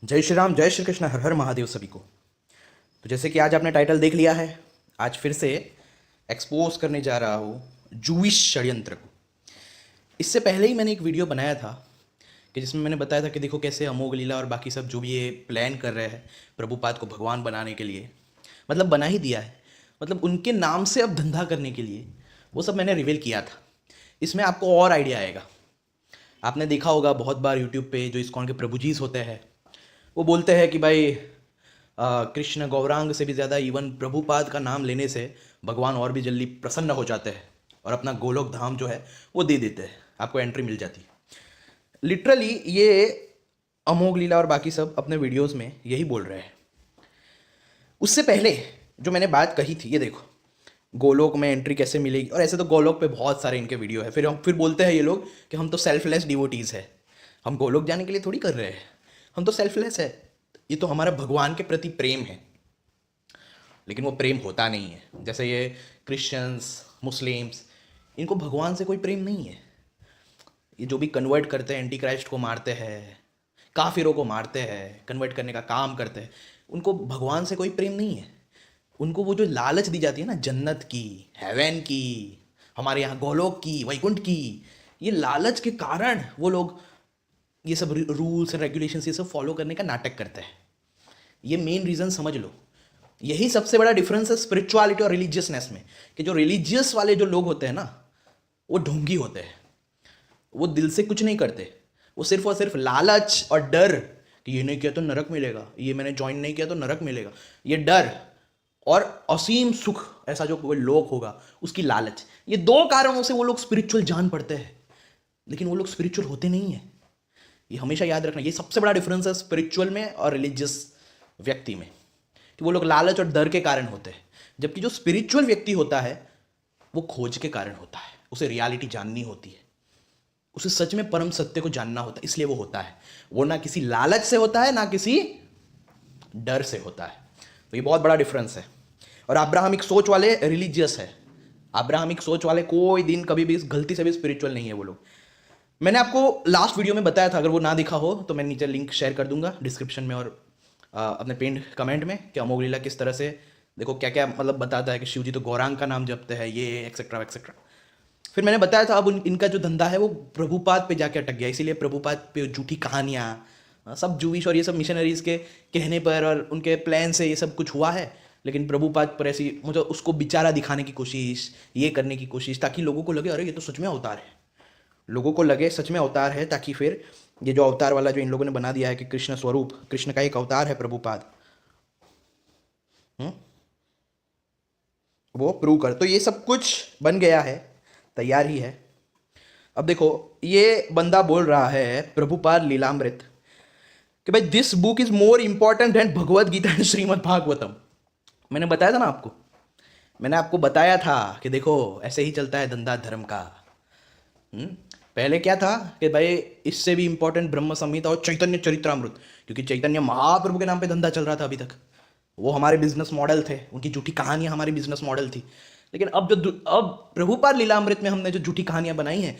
जय श्री राम, जय श्री कृष्ण, हर हर महादेव सभी को। तो जैसे कि आज आपने टाइटल देख लिया है, आज फिर से एक्सपोज करने जा रहा हूँ जूविश षड्यंत्र को। इससे पहले ही मैंने एक वीडियो बनाया था कि जिसमें मैंने बताया था कि देखो कैसे अमोघ लीला और बाकी सब जो भी ये प्लान कर रहे हैं प्रभुपाद को भगवान बनाने के लिए, मतलब बना ही दिया है, मतलब उनके नाम से अब धंधा करने के लिए, वो सब मैंने रिवील किया था। इसमें आपको और आइडिया आएगा। आपने देखा होगा बहुत बार यूट्यूब पे जो इस्कॉन के प्रभुजीज होते हैं वो बोलते हैं कि भाई कृष्ण गौरांग से भी ज़्यादा इवन प्रभुपाद का नाम लेने से भगवान और भी जल्दी प्रसन्न हो जाते हैं और अपना गोलोक धाम जो है वो दे देते हैं, आपको एंट्री मिल जाती है। लिटरली ये अमोघ लीला और बाकी सब अपने वीडियोस में यही बोल रहे हैं। उससे पहले जो मैंने बात कही थी, ये देखो गोलोक में एंट्री कैसे मिलेगी, और ऐसे तो गोलोक पे बहुत सारे इनके वीडियो है। फिर बोलते हैं ये लोग कि हम तो सेल्फलेस डिवोटीज है, हम गोलोक जाने के लिए थोड़ी कर रहे हैं, हम तो सेल्फलेस है, ये तो हमारा भगवान के प्रति प्रेम है। लेकिन वो प्रेम होता नहीं है। जैसे ये क्रिश्चियंस, मुस्लिम्स, इनको भगवान से कोई प्रेम नहीं है। ये जो भी कन्वर्ट करते हैं, एंटी क्राइस्ट को मारते हैं, काफिरों को मारते हैं, कन्वर्ट करने का काम करते हैं, उनको भगवान से कोई प्रेम नहीं है। उनको वो जो लालच दी जाती है ना, जन्नत की, हेवन की, हमारे यहाँ गोलोक की, वैकुंठ की, ये लालच के कारण वो लोग ये सब रूल्स एंड रेगुलेशंस ये सब फॉलो करने का नाटक करते हैं। ये मेन रीज़न समझ लो। यही सबसे बड़ा डिफरेंस है स्पिरिचुअलिटी और रिलीजियसनेस में, कि जो रिलीजियस वाले जो लोग होते हैं ना, वो ढोंगी होते हैं, वो दिल से कुछ नहीं करते, वो सिर्फ और सिर्फ लालच और डर कि ये नहीं किया तो नरक मिलेगा, ये मैंने ज्वाइन नहीं किया तो नरक मिलेगा, ये डर और असीम सुख, ऐसा जो कोई लोक होगा उसकी लालच, ये दो कारणों से वो लोग स्पिरिचुअल जान पड़ते हैं। लेकिन वो लोग स्पिरिचुअल होते नहीं हैं। ये हमेशा याद रखना, ये सबसे बड़ा डिफरेंस है स्पिरिचुअल में और रिलीजियस व्यक्ति में, कि वो लोग लालच और डर के कारण होते हैं, जबकि जो स्पिरिचुअल व्यक्ति होता है वो खोज के कारण होता है। उसे रियलिटी जाननी होती है, उसे सच में परम सत्य को जानना होता है, इसलिए वो होता है। वो ना किसी लालच से होता है ना किसी डर से होता है। तो ये बहुत बड़ा डिफरेंस है। और अब्राहमिक सोच वाले रिलीजियस है, अब्राहमिक सोच वाले कोई दिन कभी भी गलती से भी स्पिरिचुअल नहीं है वो लोग। मैंने आपको लास्ट वीडियो में बताया था, अगर वो ना दिखा हो तो मैं नीचे लिंक शेयर कर दूंगा डिस्क्रिप्शन में और अपने पिंड कमेंट में, कि अमोघ लीला किस तरह से, देखो क्या क्या मतलब बताता है कि शिव जी तो गौरांग का नाम जपते हैं, ये एक्सेट्रा एक्सेट्रा। फिर मैंने बताया था अब इनका जो धंधा है वो प्रभुपाद पे जाके अटक गया, इसीलिए प्रभुपाद पे झूठी कहानियाँ, सब जूविश और ये सब मिशनरीज के कहने पर और उनके प्लान से ये सब कुछ हुआ है। लेकिन प्रभुपाद पर ऐसी मतलब उसको बेचारा दिखाने की कोशिश, ये करने की कोशिश, ताकि लोगों को लगे अरे ये तो सच में अवतार है, लोगों को लगे सच में अवतार है, ताकि फिर ये जो अवतार वाला जो इन लोगों ने बना दिया है कि कृष्ण स्वरूप, कृष्ण का एक अवतार है प्रभुपाद, वो प्रूव कर। तो ये सब कुछ बन गया है, तैयार ही है। अब देखो ये बंदा बोल रहा है प्रभुपाद लीलामृत कि भाई this book is more important than Bhagavad Gita and Shrimad Bhagavatam. मैंने बताया था ना आपको, मैंने आपको बताया था कि देखो ऐसे ही चलता है धंधा धर्म का। हम्म? पहले क्या था कि भाई इससे भी इंपॉर्टेंट ब्रह्म संहिता और चैतन्य चरित्रामृत, क्योंकि चैतन्य महाप्रभु के नाम पे धंधा चल रहा था अभी तक, वो हमारे बिजनेस मॉडल थे, उनकी झूठी कहानियां हमारी बिजनेस मॉडल थी। लेकिन अब प्रभुपाद लीलामृत में हमने जो झूठी कहानियां बनाई हैं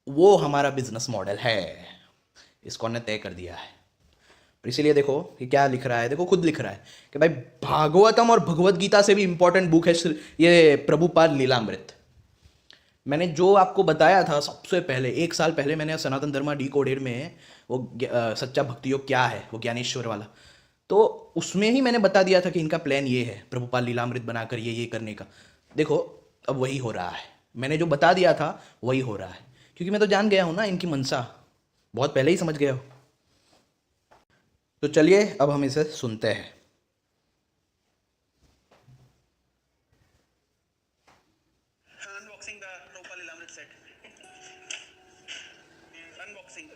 वो हमारा बिजनेस मॉडल है, इसको हमने तय कर दिया है। तो इसीलिए देखो कि क्या लिख रहा है, देखो खुद लिख रहा है कि भाई भागवतम और भगवत गीता से भी इंपॉर्टेंट बुक है ये प्रभुपाद लीलामृत। मैंने जो आपको बताया था सबसे पहले, 1 साल पहले, मैंने सनातन धर्मा डिकोडेड में वो सच्चा भक्ति योग क्या है, वो ज्ञानेश्वर वाला, तो उसमें ही मैंने बता दिया था कि इनका प्लान ये है प्रभुपाल लीलामृत बनाकर ये करने का। देखो अब वही हो रहा है, मैंने जो बता दिया था वही हो रहा है, क्योंकि मैं तो जान गया हूँ ना इनकी मनसा, बहुत पहले ही समझ गया हो। तो चलिए अब हम इसे सुनते हैं। अनबॉक्सिंग द प्रोपल इलामृत सेट। अनबॉक्सिंग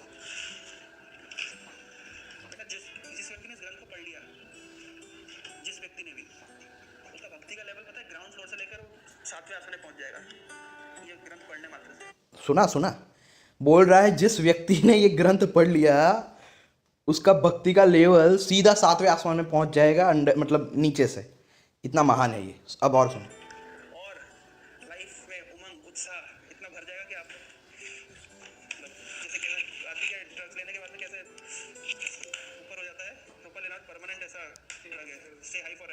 बेटा, जिस जिस व्यक्ति ने इस ग्रंथ को पढ़ लिया, जिस व्यक्ति ने भी, उसका भक्ति का लेवल पता है, ग्राउंड फ्लोर से लेकर 7वें आसमान में पहुंच जाएगा ये ग्रंथ पढ़ने मात्र से। सुना सुना, बोल रहा है जिस व्यक्ति ने ये ग्रंथ पढ़ लिया उसका भक्ति का लेवल सीधा 7वें आसमान में पहुंच जाएगा, अंडर मतलब नीचे से, इतना महान है ये। अब और सुनो। और लाइफ में उमंग उत्साह इतना भर जाएगा कि आप मतलब जैसे कि आदमी के ड्रग्स लेने के बाद में कैसे ऊपर हो जाता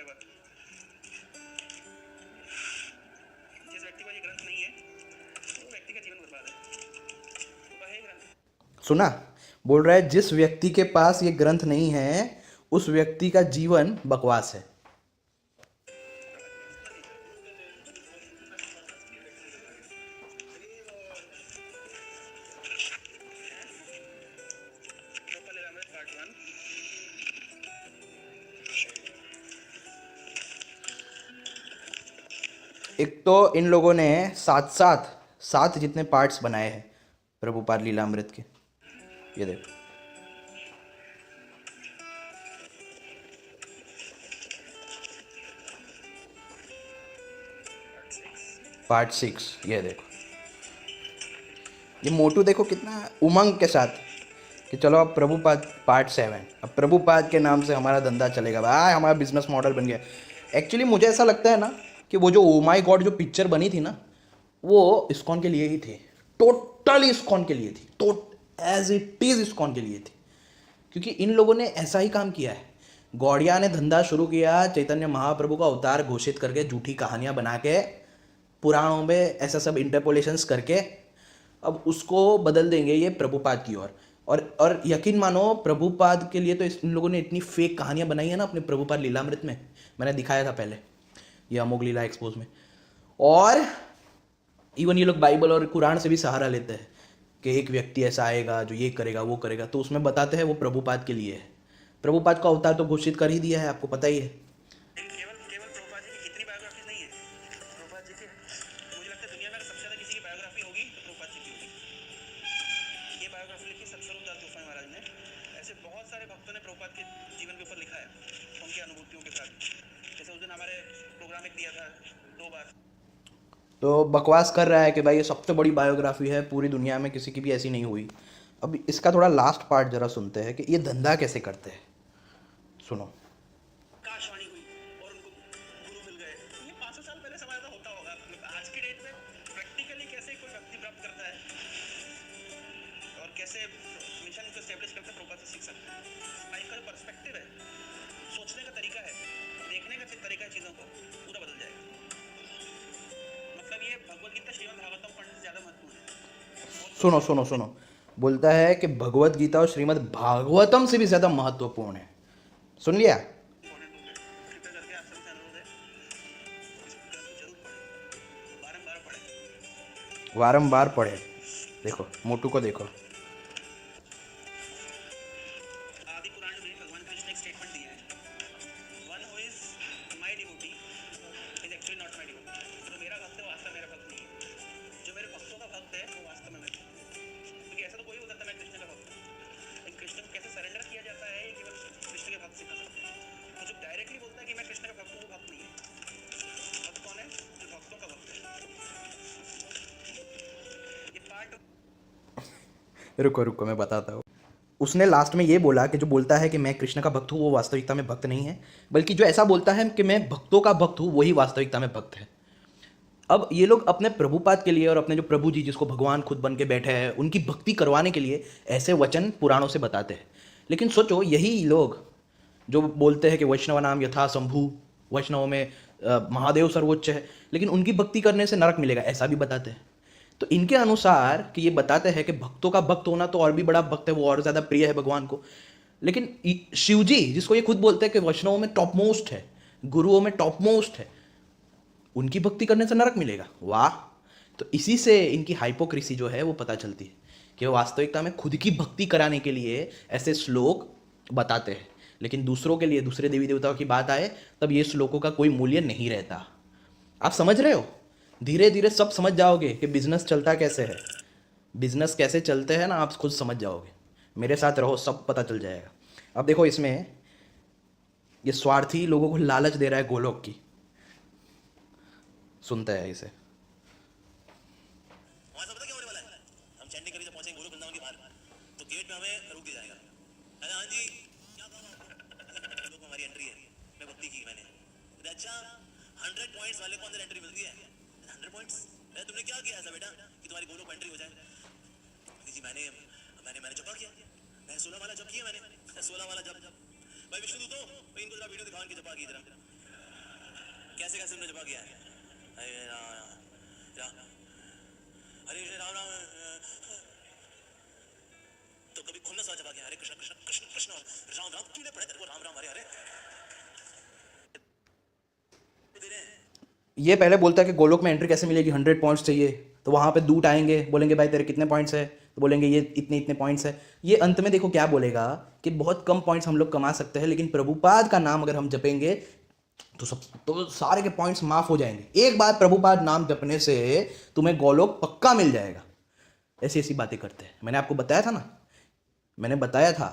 फॉरएवर। जिस व्यक्ति को ये ग्रंथ नहीं है वो व्यक्ति का जीवन बर्बाद है। वह है ग्रंथ। सुना, बोल रहा है जिस व्यक्ति के पास ये ग्रंथ नहीं है उस व्यक्ति का जीवन बकवास है। प्रोपर लीलामृत पार्ट 1। एक तो इन लोगों ने सात जितने पार्ट्स बनाए हैं प्रभुपाद लीलामृत के, ये देखो। पार्ट 6 ये देखो। ये मोटू देखो कितना उमंग के साथ कि चलो अब प्रभुपाद पार्ट 7, अब प्रभुपाद के नाम से हमारा धंधा चलेगा भाई, हमारा बिजनेस मॉडल बन गया। एक्चुअली मुझे ऐसा लगता है ना कि वो जो ओ माई गॉड जो पिक्चर बनी थी ना, वो इस्कॉन के लिए ही थी, टोटली इस्कॉन के लिए थी, तो एज इट इज़ इस्कॉन के लिए थी। क्योंकि इन लोगों ने ऐसा ही काम किया है। गौड़िया ने धंधा शुरू किया चैतन्य महाप्रभु का अवतार घोषित करके, झूठी कहानियाँ बना के, पुराणों में ऐसा सब इंटरपोलेशंस करके, अब उसको बदल देंगे ये प्रभुपाद की ओर। और यकीन मानो प्रभुपाद के लिए तो इन लोगों ने इतनी फेक कहानियाँ बनाई है ना अपने प्रभुपाद लीलामृत में, मैंने दिखाया था पहले ये अमोघ लीला एक्सपोज में। और इवन ये लोग बाइबल और कुरान से भी सहारा लेते हैं कि एक व्यक्ति ऐसा आएगा जो ये करेगा वो करेगा, तो उसमें बताते हैं वो प्रभुपाद के लिए है। प्रभुपाद का अवतार तो घोषित कर ही दिया है, आपको पता ही है। केवल केवल प्रभुपाद जी की इतनी बायोग्राफी नहीं है। प्रभुपाद जी की मुझे लगता है दुनिया में अगर सबसे ज़्यादा किसी की बायोग्राफी होगी तो प्रभुपाद जी की होगी। ये बायोग्राफी लिखी सतस्वरूप दास गोस्वामी महाराज ने। ऐसे बहुत सारे भक्तों ने प्रभुपाद के जीवन के ऊपर लिखा है उनकी अनुभूतियों के साथ। जैसे उस दिन हमारे प्रोग्राम एक दिया था 2 बार। तो बकवास कर रहा है कि भाई ये सबसे बड़ी बायोग्राफी है, पूरी दुनिया में किसी की भी ऐसी नहीं हुई। अब इसका थोड़ा लास्ट पार्ट जरा सुनते हैं कि ये धंधा कैसे करते हैं, सुनो। आकाशवाणी हुई और उनको गुरु मिल गए। ये 500 साल पहले समाज में होता होगा। आज की डेट में प्रैक्टिकली कैसे कोई व्यक्ति प्राप्त करता है और कैसे मिशन को एस्टेब्लिश करता है, प्रभुपाद से सीख सकते हैं। लाइफ का जो पर्सपेक्टिव है, सोचने का तरीका है, देखने का तरीका है, चीज़ों को पूरा बदल जाएगा। मतलब ये भगवद गीता श्रीमद् भागवतम पढ़ने से ज़्यादा महत्वपूर्ण है। सुनो सुनो सुनो, बोलता है कि भगवत गीता और श्रीमद् भागवतम से भी ज़्यादा महत्वपूर्ण है। सुन लिया? इंपॉर्टेंट बुक है। कृपया करके आप सबसे अनुरोध है इस ग्रंथ को जरूर पढ़ें, बारंबार पढ़ें। वारंबार पढ़े। देखो मोटू को देखो, आदि पुराण में भगवान कृष्ण एक स्टेटमेंट दिया है, one who is my devotee is actually not my devotee. जो मेरा भक्त है वो वास्तव में मेरा भक्त नहीं है। जो मेरे भक्तों का भक्त है वो वास्तव में मैं हूं। क्योंकि ऐसा तो कोई हो सकता है मैं कृष्ण का भक्त हूं, लेकिन कृष्ण को कैसे सरेंडर किया जाता है ये केवल कृष्ण के भक्त सिखा सकते हैं। तो जो डायरेक्टली बोलता है कि मैं कृष्ण का भक्त हूं वो भक्त नहीं है। भक्त कौन है? जो भक्तों का भक्त है। ये पार्ट रुको रुको मैं बताता हूँ। उसने लास्ट में ये बोला कि जो बोलता है कि मैं कृष्ण का भक्त हूँ वो वास्तविकता में भक्त नहीं है, बल्कि जो ऐसा बोलता है कि मैं भक्तों का भक्त हूँ वही वास्तविकता में भक्त है। अब ये लोग अपने प्रभुपाद के लिए और अपने जो प्रभु जी जिसको भगवान खुद बन के बैठे हैं उनकी भक्ति करवाने के लिए ऐसे वचन पुराणों से बताते हैं। लेकिन सोचो यही लोग जो बोलते हैं कि वैष्णव नाम यथा शंभु, वैष्णवों में महादेव सर्वोच्च है, लेकिन उनकी भक्ति करने से नरक मिलेगा ऐसा भी बताते हैं। तो इनके अनुसार कि ये बताते हैं कि भक्तों का भक्त होना तो और भी बड़ा भक्त है, वो और ज़्यादा प्रिय है भगवान को। लेकिन शिव जी जिसको ये खुद बोलते हैं कि वैष्णवों में टॉप मोस्ट है, गुरुओं में टॉप मोस्ट है, उनकी भक्ति करने से नरक मिलेगा। वाह! तो इसी से इनकी हाइपोक्रेसी जो है वो पता चलती है कि वो वास्तविकता में खुद की भक्ति कराने के लिए ऐसे श्लोक बताते हैं, लेकिन दूसरों के लिए, दूसरे देवी देवताओं की बात आए तब ये श्लोकों का कोई मूल्य नहीं रहता। आप समझ रहे हो? धीरे धीरे सब समझ जाओगे कि बिजनेस चलता कैसे है, बिजनेस कैसे चलते हैं ना, आप खुद समझ जाओगे। मेरे साथ रहो, सब पता चल जाएगा। अब देखो इसमें ये स्वार्थी लोगों को लालच दे रहा है गोलोक की, सुनते हैं इसे। वहां से पता क्या होने वाला है? हम चैंटिंग करके जब पहुंचेंगे गोलोक वृंदावन के बाहर तो गेट में हमें रोक दिया जाएगा। अरे हाँ जी, क्या काम आपको? लोग हमारी एंट्री है, मैं भक्ति की मैंने। अच्छा 100 पॉइंट्स वाले को अंदर एंट्री मिलती है। 100 पॉइंट्स? अरे तुमने क्या किया ऐसा बेटा कि तुम्हारी गोलोक में एंट्री हो जाए? जी मैंने मैंने मैंने जपा किया, मैंने 16 वाला जप किया, मैंने 16 वाला जप। भाई विष्णु दूतो, इनको जरा वीडियो दिखाओ, इनकी जपा की जरा। कैसे कैसे तुमने जपा किया है? हरे राम राम हरे राम राम तो कभी खुन्नस वाला जपा किया? हरे कृष्ण कृष्ण कृष्ण कृष्ण राम राम तूने पढ़ा तेरे को राम राम हरे हरे दे रहे हैं। ये पहले बोलता है कि गोलोक में एंट्री कैसे मिलेगी, 100 पॉइंट्स चाहिए। तो वहाँ पे दूत आएंगे, बोलेंगे भाई तेरे कितने पॉइंट्स है, तो बोलेंगे ये इतने इतने पॉइंट्स है। ये अंत में देखो क्या बोलेगा कि बहुत कम पॉइंट्स हम लोग कमा सकते हैं, लेकिन प्रभुपाद का नाम अगर हम जपेंगे तो सारे के पॉइंट्स माफ हो जाएंगे। एक बार प्रभुपाद नाम जपने से तुम्हें गोलोक पक्का मिल जाएगा। ऐसी ऐसी बातें करते हैं। मैंने आपको बताया था ना, मैंने बताया था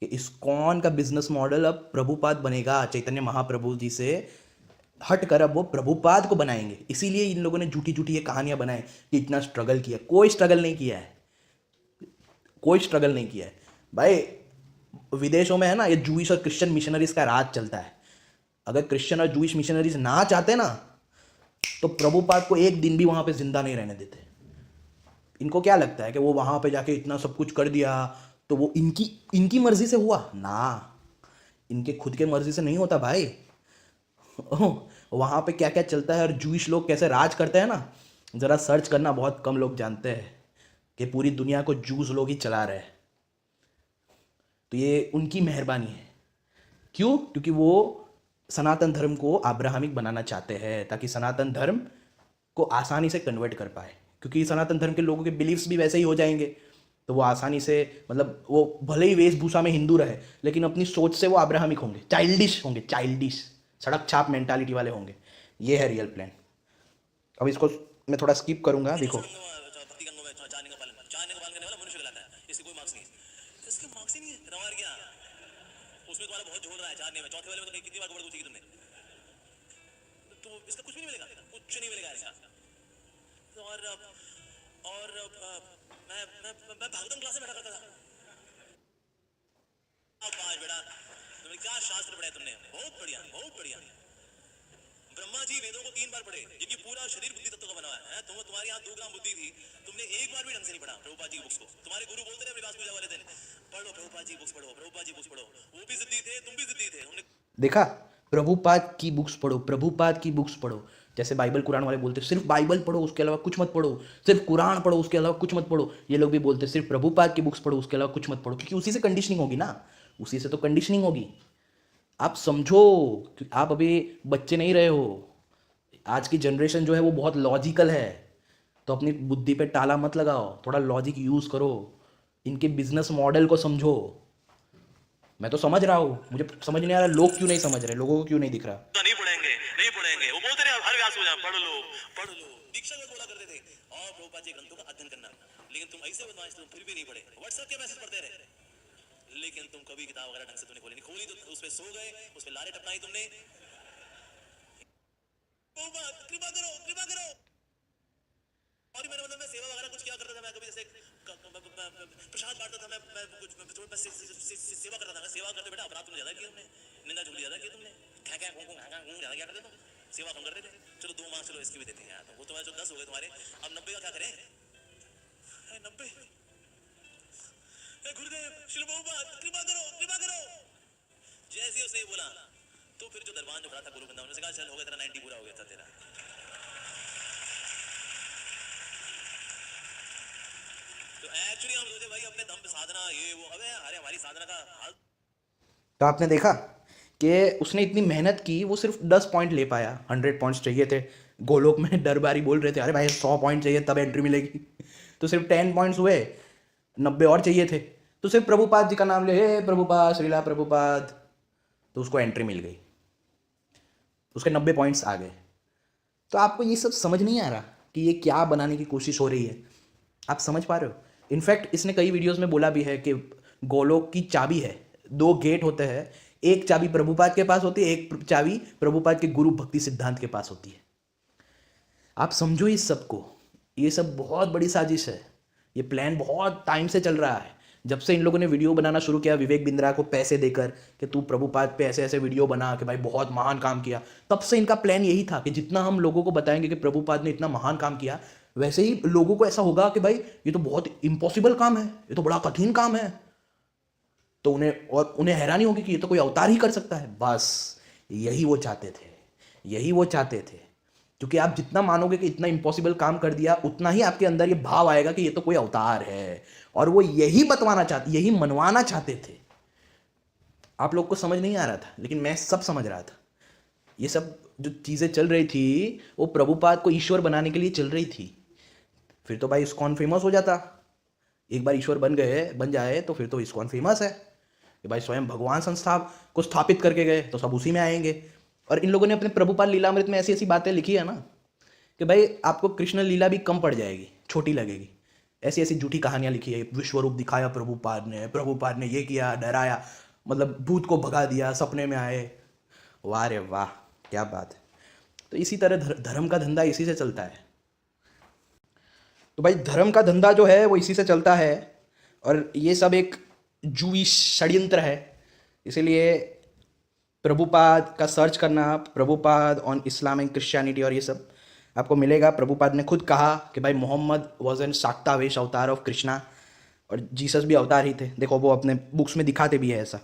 कि इस्कॉन का बिजनेस मॉडल अब प्रभुपाद बनेगा। चैतन्य महाप्रभु जी से हट कर अब वो प्रभुपाद को बनाएंगे। इसीलिए इन लोगों ने झूठी झूठी ये कहानियां बनाई कि इतना स्ट्रगल किया। कोई स्ट्रगल नहीं किया है, कोई स्ट्रगल नहीं किया है भाई। विदेशों में है ना, ये जूइश और क्रिश्चियन मिशनरीज का राज चलता है। अगर क्रिश्चियन और जूइश मिशनरीज ना चाहते ना, तो प्रभुपाद को एक दिन भी वहां पे जिंदा नहीं रहने देते। इनको क्या लगता है कि वो वहां पे जाके इतना सब कुछ कर दिया तो वो इनकी मर्जी से हुआ ना? इनके खुद के मर्जी से नहीं होता भाई। वहां पे क्या क्या चलता है और जूइश लोग कैसे राज करते हैं ना, जरा सर्च करना। बहुत कम लोग जानते हैं कि पूरी दुनिया को जूस लोग ही चला रहे हैं। तो ये उनकी मेहरबानी है। क्यों? क्योंकि वो सनातन धर्म को अब्राहमिक बनाना चाहते हैं, ताकि सनातन धर्म को आसानी से कन्वर्ट कर पाए। क्योंकि सनातन धर्म के लोगों के बिलीव्स भी वैसे ही हो जाएंगे, तो वो आसानी से, मतलब वो भले ही वेशभूषा में हिंदू रहे, लेकिन अपनी सोच से वो अब्राहमिक होंगे, चाइल्डिश होंगे, चाइल्डिश सड़क छाप मेंटालिटी वाले होंगे। ये है रियल प्लान। अब इसको मैं थोड़ा स्किप करूंगा। देखो, भक्ति गंगों में चार निंग पालन करने वाला मनुष्य कहलाता है। इससे कोई मार्क्स नहीं है, इसके मार्क्स ही नहीं है। रवार क्या उसमें तुम्हारा बहुत झोल रहा है। चार में चौथे वाले में तो कितनी बार गोबर पूछी तुमने, तो इसका कुछ भी नहीं मिलेगा, कुछ नहीं मिलेगा इसका। और मैं भागवतम क्लास में बैठा करता था। आज बेटा तुमने क्या शास्त्र पढ़ा तुमने? बहुत बढ़िया, बहुत बढ़िया। ब्रह्मा जी वेदों को 3 बार पढ़े, जिनकी पूरा शरीर बुद्धि तत्व का बना हुआ है। तुम्हारे यहाँ 2 ग्राम बुद्धि थी, तुमने एक बार भी ढंग से नहीं पढ़ा प्रभुपाद जी की बुक्स को। तुम्हारे गुरु बोलते रहे व्यास पूजा वाले दिन, पढ़ो प्रभुपाद जी बुक्स, पढ़ो प्रभुपाद जी बुक्स पढ़ो। वो भी जिद्दी थे, तुम भी जिद्दी थे। हमने देखा, प्रभुपाद की बुक्स पढ़ो, प्रभुपाद की बुक्स पढ़ो। जैसे बाइबल कुरान वाले बोलते सिर्फ बाइबल पढ़ो, उसके अलावा कुछ मत पढ़ो, सिर्फ कुरान पढ़ो, उसके अलावा कुछ मत पढ़ो। ये लोग भी बोलते सिर्फ प्रभुपाद की बुक्स पढ़ो, उसके अलावा कुछ मत पढ़ो, क्योंकि उसी से कंडीशनिंग होगी ना, उसी से तो कंडीशनिंग होगी। आप समझो कि आप अभी बच्चे नहीं रहे हो। आज की जनरेशन जो है वो बहुत लॉजिकल है, तो अपनी बुद्धि पे ताला मत लगाओ, थोड़ा लॉजिक यूज़ करो, इनके बिजनेस मॉडल को समझो। मैं तो समझ रहा हूँ, मुझे समझ नहीं आ रहा लोग क्यों नहीं समझ रहे, लोगों को क्यों नहीं दिख रहा। नहीं पढ़ेंगे, नहीं पढ़ेंगे। वो बोलते रहे हर व्यास पूजा पढ़ लो, पढ़ लो। दीक्षा में बोला करते थे और प्रभुपाद जी ग्रंथों का अध्ययन करना, लेकिन तुम ऐसे बदमाश, तुम फिर भी नहीं पढ़े। व्हाट्सएप के मैसेज पढ़ते रहे, लेकिन तुम कभी किताब वगैरह ढंग से तुमने खोली नहीं। खोली तो उस पे सो गए, उस पे लारे टपकाई तुमने। कृपा करो, कृपा करो। और मेरे मतलब मैं सेवा वगैरह कुछ किया करता था। मैं कभी जैसे प्रसाद बांटता था, मैं कुछ सेवा करता था। मैं सेवा करते बेटा अपराध तुमने ज्यादा किया, तुमने निंदा चुगली ज्यादा की, तुमने क्या क्या ज्यादा क्या करते तुम, सेवा कम करते थे। चलो 2 मार्क्स चलो इसकी भी देते हैं यार, वो तुम्हारे जो 10 हो गए तुम्हारे, अब 90 का क्या करें? 90 गुरुदेव श्री प्रभुपाद कृपा करो, कृपा करो। जैसे ही उसने बोला तो फिर जो दरबान जो खड़ा था गुरु बंदा, उन्होंने कहा चल हो गया तेरा 90 पूरा हो गया था तेरा। तो एक्चुअली हम सोचे भाई अपने दम पे साधना ये वो, अबे अरे हमारी साधना का हाल। तो आपने देखा कि उसने इतनी मेहनत की, वो सिर्फ 10 पॉइंट ले पाया। 100 पॉइंट्स चाहिए थे। गोलोक में दरबारी बोल रहे थे अरे भाई 100 पॉइंट चाहिए तब एंट्री मिलेगी। तो सिर्फ 10 पॉइंट्स हुए, 90 और चाहिए थे। तो सिर्फ प्रभुपाद जी का नाम ले, हे प्रभुपाद, श्रीला प्रभुपाद, तो उसको एंट्री मिल गई, उसके 90 पॉइंट्स आ गए। तो आपको ये सब समझ नहीं आ रहा कि ये क्या बनाने की कोशिश हो रही है? आप समझ पा रहे हो? इनफैक्ट इसने कई वीडियोस में बोला भी है कि गोलोक की चाबी है, 2 गेट होते हैं, एक चाबी प्रभुपाद के पास होती है, एक चाबी प्रभुपाद के गुरु भक्ति सिद्धांत के पास होती है। आप समझो इस सब को, ये सब बहुत बड़ी साजिश है। ये प्लान बहुत टाइम से चल रहा है। जब से इन लोगों ने वीडियो बनाना शुरू किया विवेक बिंद्रा को पैसे देकर कि तू प्रभुपाद पे ऐसे ऐसे वीडियो बना कि भाई बहुत महान काम किया, तब से इनका प्लान यही था कि जितना हम लोगों को बताएंगे कि प्रभुपाद ने इतना महान काम किया, वैसे ही लोगों को ऐसा होगा कि भाई ये तो बहुत इम्पॉसिबल काम है, ये तो बड़ा कठिन काम है। तो उन्हें हैरानी होगी कि ये तो कोई अवतार ही कर सकता है। बस यही वो चाहते थे यही वो चाहते थे, क्योंकि आप जितना मानोगे कि इतना इम्पॉसिबल काम कर दिया, उतना ही आपके अंदर ये भाव आएगा कि ये तो कोई अवतार है, और वो यही बतवाना चाहते, यही मनवाना चाहते थे। आप लोग को समझ नहीं आ रहा था, लेकिन मैं सब समझ रहा था। ये सब जो चीज़ें चल रही थी वो प्रभुपाद को ईश्वर बनाने के लिए चल रही थी। फिर तो भाई इस्कॉन फेमस हो जाता। एक बार ईश्वर बन जाए तो फिर तो इस्कॉन फेमस है कि भाई स्वयं भगवान संस्था को स्थापित करके गए तो सब उसी में आएंगे। और इन लोगों ने अपने प्रभुपाद लीलामृत में ऐसी ऐसी बातें लिखी है ना कि भाई आपको कृष्ण लीला भी कम पड़ जाएगी, छोटी लगेगी। ऐसी ऐसी झूठी कहानियां लिखी है, विश्वरूप दिखाया प्रभुपाद ने ये किया, डराया, मतलब भूत को भगा दिया, सपने में आए। वाह रे वाह, क्या बात है। तो इसी तरह धर्म का धंधा इसी से चलता है। तो भाई धर्म का धंधा जो है वो इसी से चलता है, और ये सब एक जूइश षड्यंत्र है। इसीलिए प्रभुपाद का सर्च करना, Prabhupada on Islam and Christianity, और ये सब आपको मिलेगा। प्रभुपाद ने खुद कहा कि भाई मोहम्मद वॉज एन शाक्तावेश अवतार ऑफ कृष्णा, और जीसस भी अवतार ही थे। देखो वो अपने बुक्स में दिखाते भी है ऐसा।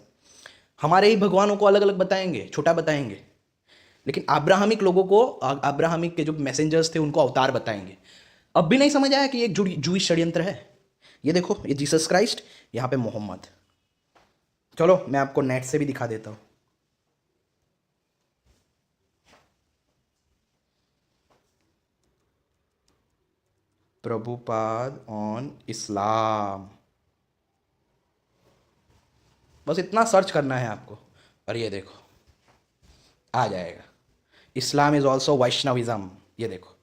हमारे ही भगवानों को अलग अलग बताएंगे, छोटा बताएंगे, लेकिन अब्राहमिक लोगों को, अब्राहमिक के जो मैसेंजर्स थे उनको अवतार बताएंगे। अब भी नहीं समझ आया कि ये जूइश षड्यंत्र है। ये देखो, ये जीसस क्राइस्ट, यहाँ पे मोहम्मद। चलो मैं आपको नेट से भी दिखा देता हूँ। प्रभुपाद ऑन इस्लाम, बस इतना सर्च करना है आपको, और ये देखो आ जाएगा। Islam is also Vaishnavism. ये देखो,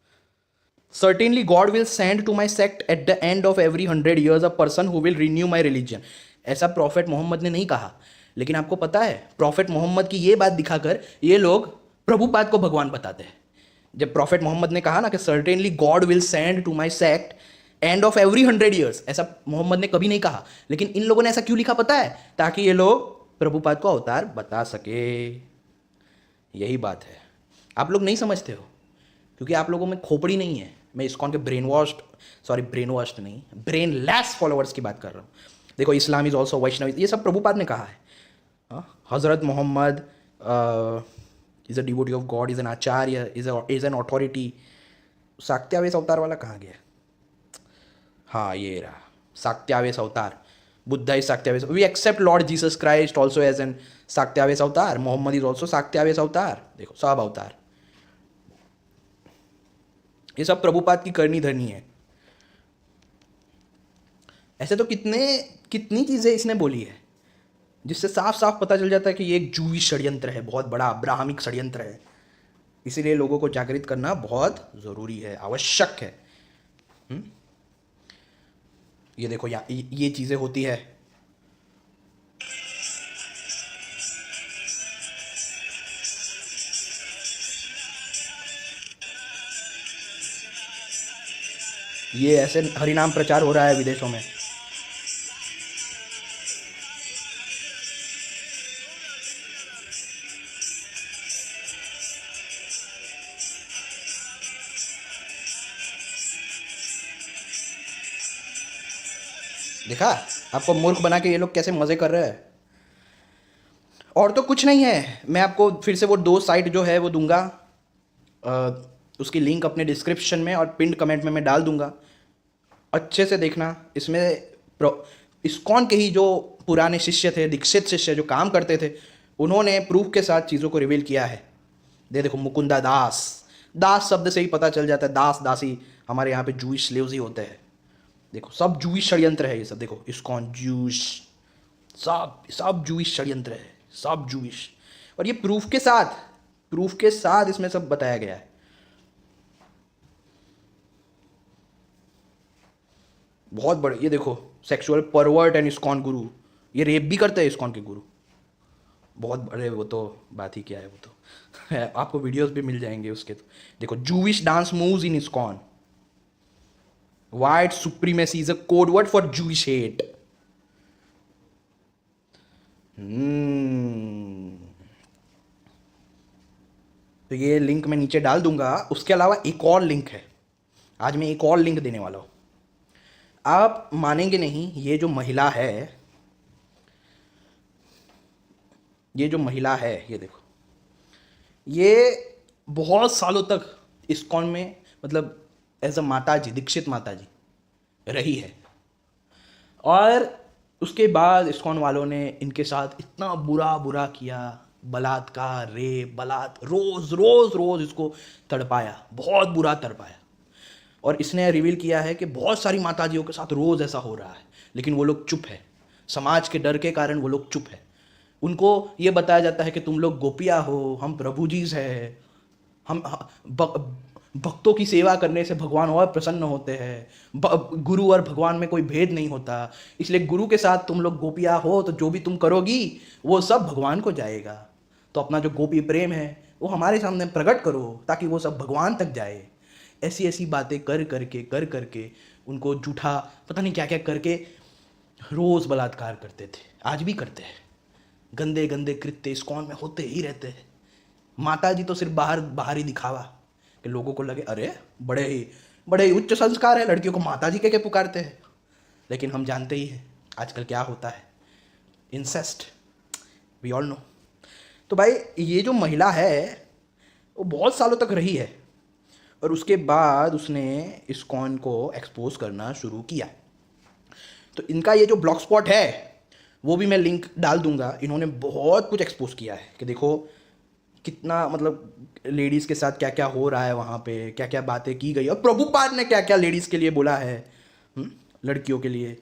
Certainly God will send to my sect at the end of every 100 years a person who will renew my religion. ऐसा प्रॉफेट मोहम्मद ने नहीं कहा, लेकिन आपको पता है प्रॉफेट मोहम्मद की ये बात दिखाकर ये लोग प्रभुपाद को भगवान बताते हैं। जब प्रॉफेट मोहम्मद ने कहा ना कि certainly God will send to my sect end of every 100 years, ऐसा मोहम्मद ने कभी नहीं कहा, लेकिन इन लोगों ने ऐसा क्यों लिखा पता है? ताकि ये लोग प्रभुपाद को अवतार बता सके। यही बात है। आप लोग नहीं समझते हो क्योंकि आप लोगों में खोपड़ी नहीं है। मैं इस्कॉन के ब्रेन वॉश्ड नहीं, ब्रेनलेस फॉलोअर्स की बात कर रहा हूँ। देखो, इस्लाम इज ऑल्सो वैष्णव, ये सब प्रभुपाद ने कहा है। Hazrat Mohammed is a devotee of God, is an acharya, is an authority. शाक्त्यावेश अवतार वाला कहाँ गया? हाँ, ये रहा शाक्त्यावेश अवतार। Buddha is shaktyavesha. We accept Lord Jesus Christ also as an shaktyavesha avatar. Mohammed is also शाक्त्यावेश अवतार। देखो, सब अवतार, ये सब प्रभुपाद की करनी धरनी है। ऐसे तो कितनी चीज़ें इसने बोली है जिससे साफ साफ पता चल जाता है कि ये एक जूइश षड्यंत्र है, बहुत बड़ा अब्राहमिक षड्यंत्र है। इसीलिए लोगों को जागृत करना बहुत ज़रूरी है, आवश्यक है। ये देखो, ये चीज़ें होती है। ये ऐसे हरिनाम प्रचार हो रहा है विदेशों में। देखा आपको मूर्ख बना के ये लोग कैसे मज़े कर रहे हैं। और तो कुछ नहीं है। मैं आपको फिर से वो 2 साइट जो है वो दूंगा, उसकी लिंक अपने डिस्क्रिप्शन में और पिंड कमेंट में मैं डाल दूंगा। अच्छे से देखना। इसमें इस्कॉन के ही जो पुराने शिष्य थे, दीक्षित शिष्य जो काम करते थे, उन्होंने प्रूफ के साथ चीज़ों को रिवील किया है। देखो, मुकुंदा दास, दास शब्द से ही पता चल जाता है, दास दासी हमारे यहाँ पे जूइश स्लेव्स ही होते हैं। देखो, सब जूइश षड्यंत्र है ये सब। देखो, इस्कॉन जूइश, सब जूइश षड्यंत्र है, सब जूइश। और ये प्रूफ के साथ इसमें सब बताया गया है। बहुत बड़े। ये देखो, सेक्सुअल परवर्ट एंड इस्कॉन गुरु, ये रेप भी करते हैं इस्कॉन के गुरु। बहुत बड़े, वो तो बात ही क्या है, वो तो आपको वीडियोस भी मिल जाएंगे उसके। तो देखो, Jewish dance moves in ISKCON, white supremacy is a code word for Jewish hate. तो ये लिंक मैं नीचे डाल दूंगा। उसके अलावा एक और लिंक है, आज मैं एक और लिंक देने वाला हूं। आप मानेंगे नहीं, ये जो महिला है, ये जो महिला है, ये देखो, ये बहुत सालों तक इस्कॉन में मतलब एज अ माता जी, दीक्षित माता जी रही है। और उसके बाद इस्कॉन वालों ने इनके साथ इतना बुरा बुरा किया, बलात्कार, रेप, रोज रोज रोज इसको तड़पाया, बहुत बुरा तड़पाया। और इसने रिवील किया है कि बहुत सारी माताजियों के साथ रोज ऐसा हो रहा है, लेकिन वो लोग चुप है। समाज के डर के कारण वो लोग चुप है। उनको ये बताया जाता है कि तुम लोग गोपियाँ हो, हम प्रभु जी है, हम भक्तों की सेवा करने से भगवान और प्रसन्न होते हैं। गुरु और भगवान में कोई भेद नहीं होता, इसलिए गुरु के साथ तुम लोग गोपियाँ हो तो जो भी तुम करोगी वो सब भगवान को जाएगा। तो अपना जो गोपी प्रेम है वो हमारे सामने प्रकट करो ताकि वो सब भगवान तक जाए। ऐसी ऐसी बातें कर करके उनको झूठा पता नहीं क्या क्या करके रोज़ बलात्कार करते थे, आज भी करते हैं। गंदे गंदे कृत्य इस्कॉन में होते ही रहते हैं। माता जी तो सिर्फ बाहर ही दिखावा कि लोगों को लगे अरे बड़े ही उच्च संस्कार है, लड़कियों को माता जी के पुकारते हैं। लेकिन हम जानते ही हैं आजकल क्या होता है, इंसेस्ट, वी ऑल नो। तो भाई ये जो महिला है वो बहुत सालों तक रही है और उसके बाद उसने इस्कॉन को एक्सपोज करना शुरू किया। तो इनका ये जो ब्लॉग स्पॉट है वो भी मैं लिंक डाल दूंगा। इन्होंने बहुत कुछ एक्सपोज किया है कि देखो कितना मतलब लेडीज़ के साथ क्या क्या हो रहा है वहाँ पे, क्या क्या बातें की गई और प्रभुपाद ने क्या क्या लेडीज़ के लिए बोला है, लड़कियों के लिए,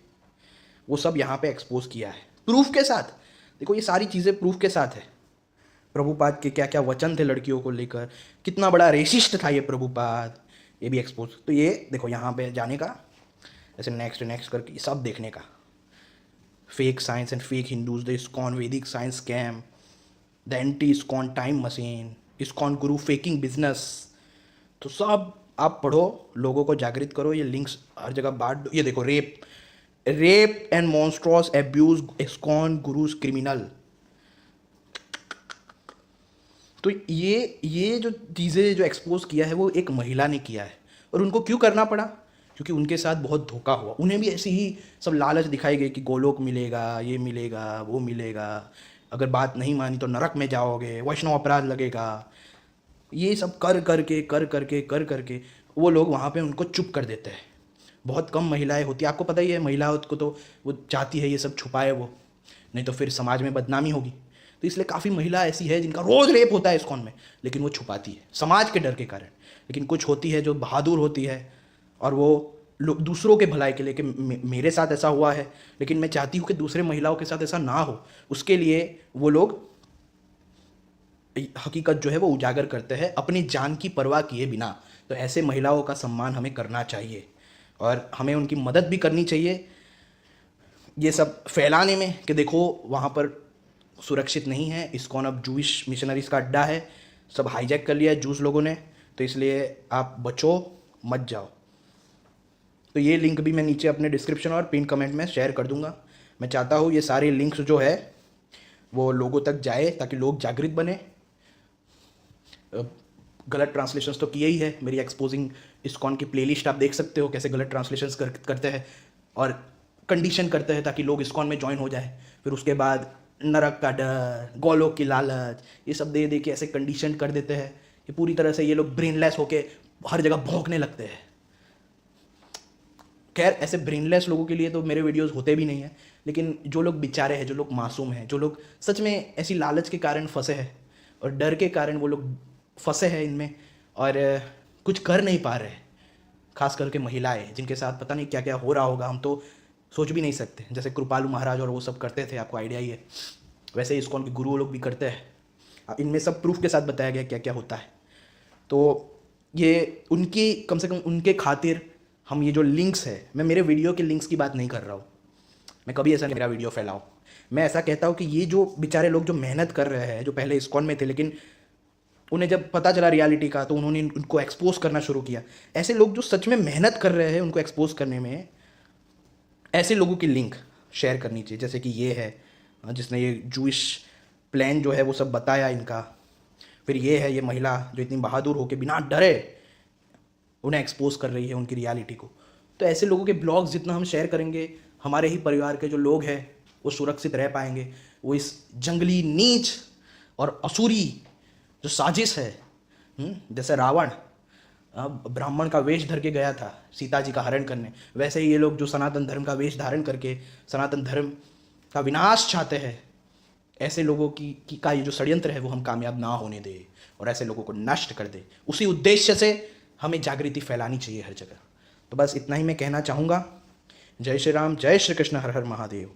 वो सब यहाँ पे एक्सपोज किया है प्रूफ के साथ। देखो ये सारी चीज़ें प्रूफ के साथ है। प्रभुपाद के क्या क्या वचन थे लड़कियों को लेकर, कितना बड़ा रेसिस्ट था ये प्रभुपाद, ये भी एक्सपोज। तो ये देखो यहाँ पे जाने का, ऐसे नेक्स्ट करके सब देखने का। Fake science and fake Hindus, the ISKCON Vedic science scam, the anti ISKCON time machine, ISKCON guru faking business. तो सब आप पढ़ो, लोगों को जागृत करो, ये लिंक्स हर जगह बांट दो। ये देखो rape and monstrous abuse ISKCON gurus criminal. तो ये जो चीज़ें जो एक्सपोज किया है वो एक महिला ने किया है। और उनको क्यों करना पड़ा? क्योंकि उनके साथ बहुत धोखा हुआ। उन्हें भी ऐसी ही सब लालच दिखाई गई कि गोलोक मिलेगा, ये मिलेगा, वो मिलेगा, अगर बात नहीं मानी तो नरक में जाओगे, वैष्णव अपराध लगेगा। ये सब कर करके वो लोग वहाँ पे उनको चुप कर देते हैं। बहुत कम महिलाएं होती है, आपको पता ही है, महिलाओं को तो वो चाहती है ये सब छुपाए वो, नहीं तो फिर समाज में बदनामी होगी। तो इसलिए काफ़ी महिला ऐसी है जिनका रोज़ रेप होता है इस्कॉन में, लेकिन वो छुपाती है समाज के डर के कारण। लेकिन कुछ होती है जो बहादुर होती है और वो दूसरों के भलाई के लिए कि मेरे साथ ऐसा हुआ है लेकिन मैं चाहती हूँ कि दूसरे महिलाओं के साथ ऐसा ना हो, उसके लिए वो लोग हकीकत जो है वो उजागर करते हैं अपनी जान की परवाह किए बिना। तो ऐसे महिलाओं का सम्मान हमें करना चाहिए और हमें उनकी मदद भी करनी चाहिए ये सब फैलाने में कि देखो वहाँ पर सुरक्षित नहीं है, इस्कॉन अब जूइश मिशनरीज़ का अड्डा है, सब हाईजैक कर लिया है जूस लोगों ने, तो इसलिए आप बचो, मत जाओ। तो ये लिंक भी मैं नीचे अपने डिस्क्रिप्शन और पिन कमेंट में शेयर कर दूंगा। मैं चाहता हूँ ये सारे लिंक्स जो है वो लोगों तक जाए ताकि लोग जागृत बने। गलत ट्रांसलेशंस तो किए ही है, मेरी एक्सपोजिंग इस्कॉन की प्लेलिस्ट आप देख सकते हो कैसे गलत ट्रांसलेशंस करते हैं और कंडीशन करते हैं ताकि लोग इस्कॉन में ज्वाइन हो जाए। फिर उसके बाद नरक का डर, गोलोक की लालच, ये सब दे के ऐसे कंडीशन कर देते हैं कि पूरी तरह से ये लोग ब्रेनलेस होके हर जगह भौंकने लगते हैं। खैर ऐसे ब्रेनलेस लोगों के लिए तो मेरे वीडियोस होते भी नहीं हैं, लेकिन जो लोग बेचारे हैं, जो लोग मासूम हैं, जो लोग सच में ऐसी लालच के कारण फंसे हैं और डर के कारण वो लोग फंसे हैं इनमें और कुछ कर नहीं पा रहे, खास करके महिलाएं जिनके साथ पता नहीं क्या क्या हो रहा होगा, हम तो सोच भी नहीं सकते। जैसे कृपालु महाराज और वो सब करते थे, आपको आइडिया ही है, वैसे इस्कॉन के गुरु लोग भी करते हैं। इनमें सब प्रूफ के साथ बताया गया क्या क्या होता है। तो ये उनकी कम से कम उनके खातिर हम ये जो लिंक्स है, मैं मेरे वीडियो के लिंक्स की बात नहीं कर रहा हूँ, मैं कभी ऐसा नहीं मेरा वीडियो फैलाऊँ। मैं ऐसा कहता हूँ कि ये जो बेचारे लोग जो मेहनत कर रहे हैं, जो पहले इस्कॉन में थे लेकिन उन्हें जब पता चला रियलिटी का तो उन्होंने उनको एक्सपोज करना शुरू किया। ऐसे लोग जो सच में मेहनत कर रहे हैं उनको एक्सपोज करने में ऐसे लोगों की लिंक शेयर करनी चाहिए। जैसे कि ये है जिसने ये जूइश प्लान जो है वो सब बताया इनका। फिर ये है ये महिला जो इतनी बहादुर होकर बिना डरे उन्हें एक्सपोज कर रही है उनकी रियलिटी को। तो ऐसे लोगों के ब्लॉग्स जितना हम शेयर करेंगे, हमारे ही परिवार के जो लोग हैं वो सुरक्षित रह पाएंगे। वो इस जंगली नीच और असुरी जो साजिश है जैसे रावण ब्राह्मण का वेश धर के गया था सीता जी का हरण करने, वैसे ही ये लोग जो सनातन धर्म का वेश धारण करके सनातन धर्म का विनाश चाहते हैं, ऐसे लोगों की का ये जो षड्यंत्र है वो हम कामयाब ना होने दें और ऐसे लोगों को नष्ट कर दे। उसी उद्देश्य से हमें जागृति फैलानी चाहिए हर जगह। तो बस इतना ही मैं कहना चाहूँगा। जय श्री राम, जय श्री कृष्ण, हर हर महादेव।